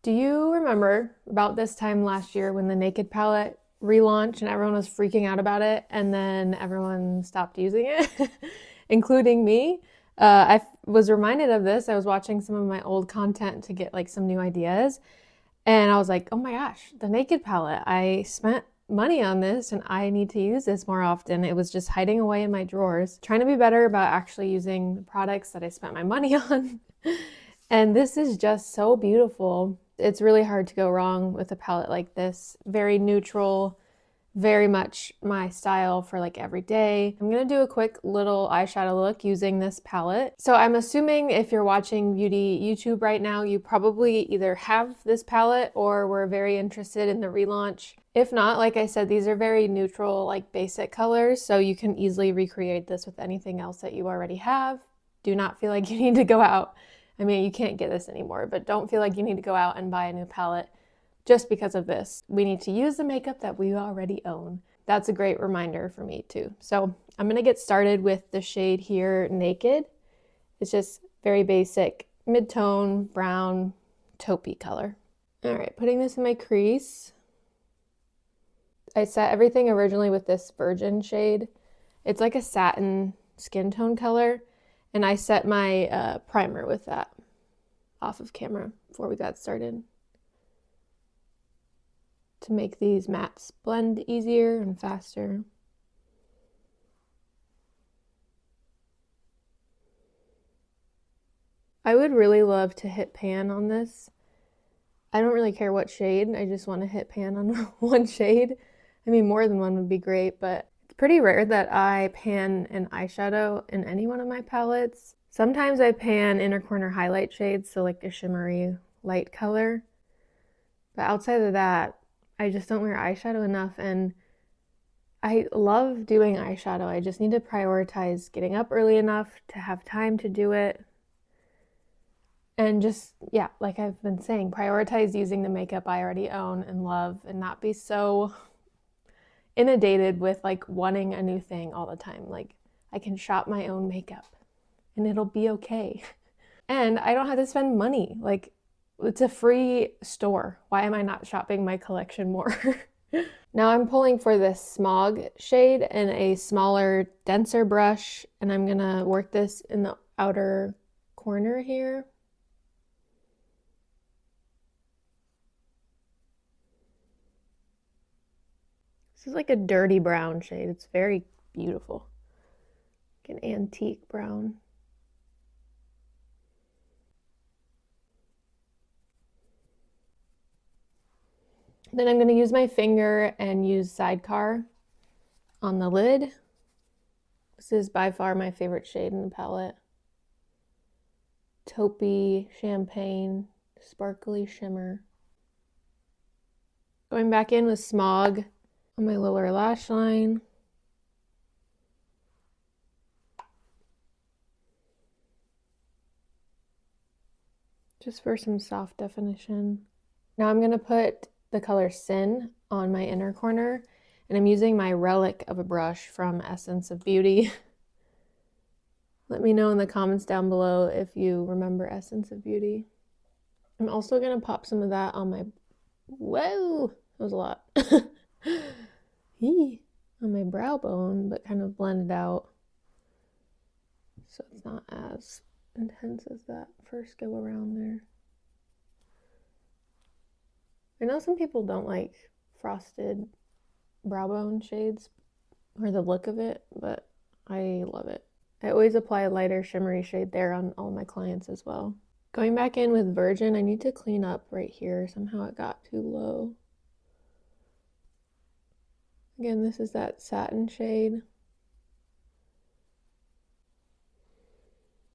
Do you remember about this time last year when the Naked Palette relaunched and everyone was freaking out about it, and then everyone stopped using it, including me? I was reminded of this. I was watching some of my old content to get like some new ideas, and I was like, oh my gosh, the Naked Palette. I spent money on this and I need to use this more often. It was just hiding away in my drawers. Trying to be better about actually using the products that I spent my money on. And this is just so beautiful. It's really hard to go wrong with a palette like this. Very neutral, very much my style for like every day. I'm gonna do a quick little eyeshadow look using this palette. So I'm assuming if you're watching beauty YouTube right now, you probably either have this palette or were very interested in the relaunch. If not, like I said, these are very neutral, like basic colors, so you can easily recreate this with anything else that you already have. Do not feel like you need to go out. I mean, you can't get this anymore, but don't feel like you need to go out and buy a new palette just because of this. We need to use the makeup that we already own. That's a great reminder for me too. So I'm gonna get started with the shade here, Naked. It's just very basic, mid-tone, brown, taupey color. All right, putting this in my crease. I set everything originally with this Virgin shade. It's like a satin skin tone color, and I set my primer with that off of camera before we got started to make these mattes blend easier and faster. I would really love to hit pan on this. I don't really care what shade, I just want to hit pan on one shade. I mean, more than one would be great, but it's pretty rare that I pan an eyeshadow in any one of my palettes. Sometimes I pan inner corner highlight shades, so like a shimmery light color. But outside of that, I just don't wear eyeshadow enough, and I love doing eyeshadow. I just need to prioritize getting up early enough to have time to do it. And just, yeah, like I've been saying, prioritize using the makeup I already own and love and not be so inundated with like wanting a new thing all the time. Like I can shop my own makeup and it'll be okay. And I don't have to spend money. Like it's a free store. Why am I not shopping my collection more? Now I'm pulling for this Smog shade in a smaller, denser brush, and I'm gonna work this in the outer corner here. This is like a dirty brown shade. It's very beautiful. Like an antique brown. Then I'm going to use my finger and use Sidecar on the lid. This is by far my favorite shade in the palette. Taupey, champagne, sparkly shimmer. Going back in with Smog on my lower lash line. Just for some soft definition. Now I'm going to put the color Sin on my inner corner, and I'm using my relic of a brush from Essence of Beauty. Let me know in the comments down below if you remember Essence of Beauty. I'm also going to pop some of that on my, whoa, that was a lot. On my brow bone, but kind of blend it out so it's not as intense as that first go around there. I know some people don't like frosted brow bone shades or the look of it, but I love it. I always apply a lighter shimmery shade there on all my clients as well. Going back in with Virgin, I need to clean up right here. Somehow it got too low. Again, this is that satin shade.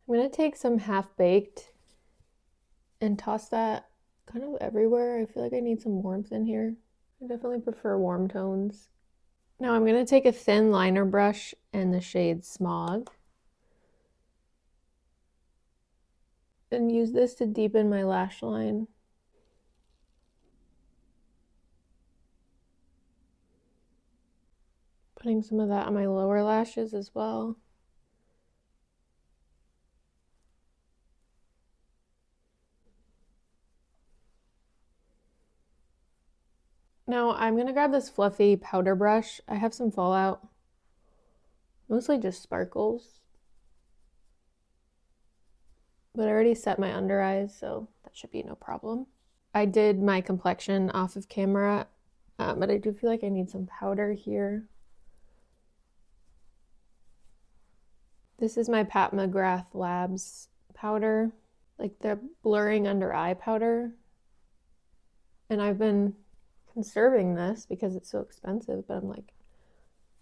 I'm going to take some Half Baked and toss that kind of everywhere. I feel like I need some warmth in here. I definitely prefer warm tones. Now I'm going to take a thin liner brush and the shade Smog and use this to deepen my lash line. Putting some of that on my lower lashes as well. Now I'm gonna grab this fluffy powder brush. I have some fallout, mostly just sparkles. But I already set my under eyes, so that should be no problem. I did my complexion off of camera, but I do feel like I need some powder here. This is my Pat McGrath Labs powder, like the blurring under eye powder. And I've been conserving this because it's so expensive, but I'm like,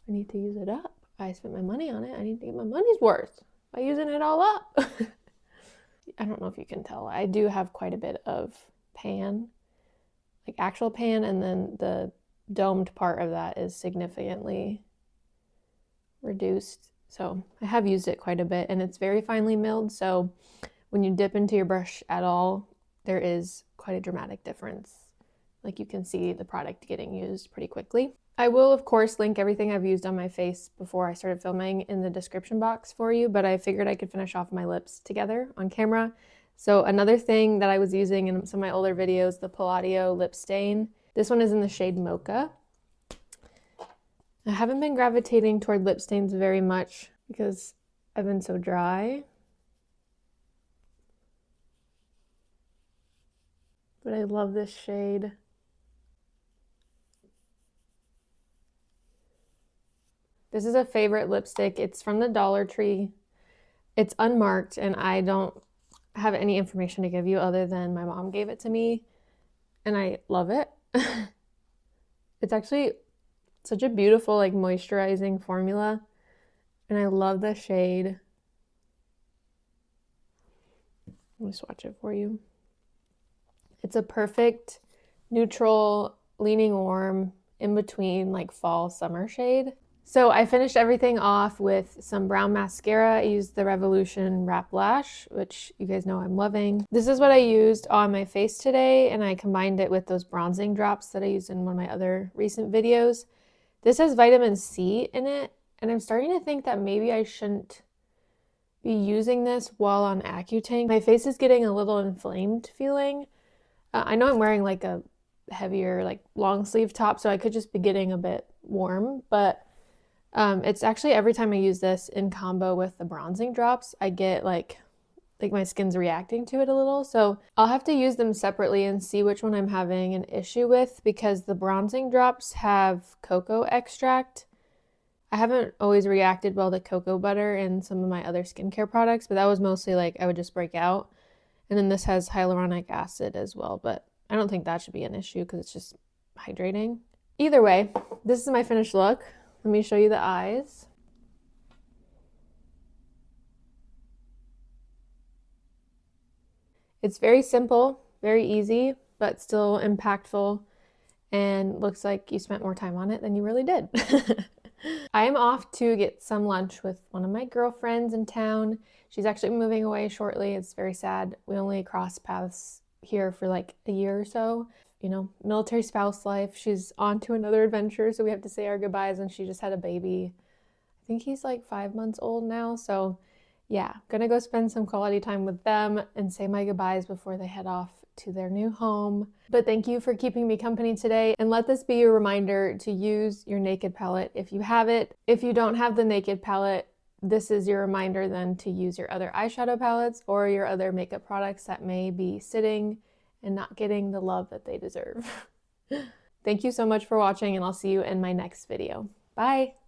I need to use it up. I spent my money on it. I need to get my money's worth by using it all up. I don't know if you can tell. I do have quite a bit of pan, like actual pan, and then the domed part of that is significantly reduced. So I have used it quite a bit, and it's very finely milled. So when you dip into your brush at all, there is quite a dramatic difference. Like you can see the product getting used pretty quickly. I will, of course, link everything I've used on my face before I started filming in the description box for you, but I figured I could finish off my lips together on camera. So another thing that I was using in some of my older videos, the Palladio lip stain. This one is in the shade Mocha. I haven't been gravitating toward lip stains very much because I've been so dry. But I love this shade. This is a favorite lipstick. It's from the Dollar Tree. It's unmarked, and I don't have any information to give you other than my mom gave it to me, and I love it. It's actually such a beautiful, like, moisturizing formula, and I love the shade. Let me swatch it for you. It's a perfect neutral, leaning warm, in between like fall summer shade. So I finished everything off with some brown mascara. I used the Revolution Wrap Lash, which you guys know I'm loving. This is what I used on my face today, and I combined it with those bronzing drops that I used in one of my other recent videos. This has vitamin C in it, and I'm starting to think that maybe I shouldn't be using this while on Accutane. My face is getting a little inflamed feeling. I know I'm wearing like a heavier, like long sleeve top, so I could just be getting a bit warm, but it's actually every time I use this in combo with the bronzing drops, I get like my skin's reacting to it a little. So I'll have to use them separately and see which one I'm having an issue with, because the bronzing drops have cocoa extract. I haven't always reacted well to cocoa butter in some of my other skincare products, but that was mostly like I would just break out. And then this has hyaluronic acid as well, but I don't think that should be an issue because it's just hydrating. Either way, this is my finished look. Let me show you the eyes. It's very simple, very easy, but still impactful, and looks like you spent more time on it than you really did. I am off to get some lunch with one of my girlfriends in town. She's actually moving away shortly. It's very sad. We only crossed paths here for like a year or so. You know, military spouse life. She's on to another adventure, so we have to say our goodbyes, and she just had a baby. I think he's like 5 months old now, so yeah, gonna go spend some quality time with them and say my goodbyes before they head off to their new home. But thank you for keeping me company today, and let this be a reminder to use your Naked palette if you have it. If you don't have the Naked palette, this is your reminder then to use your other eyeshadow palettes or your other makeup products that may be sitting and not getting the love that they deserve. Thank you so much for watching, and I'll see you in my next video. Bye!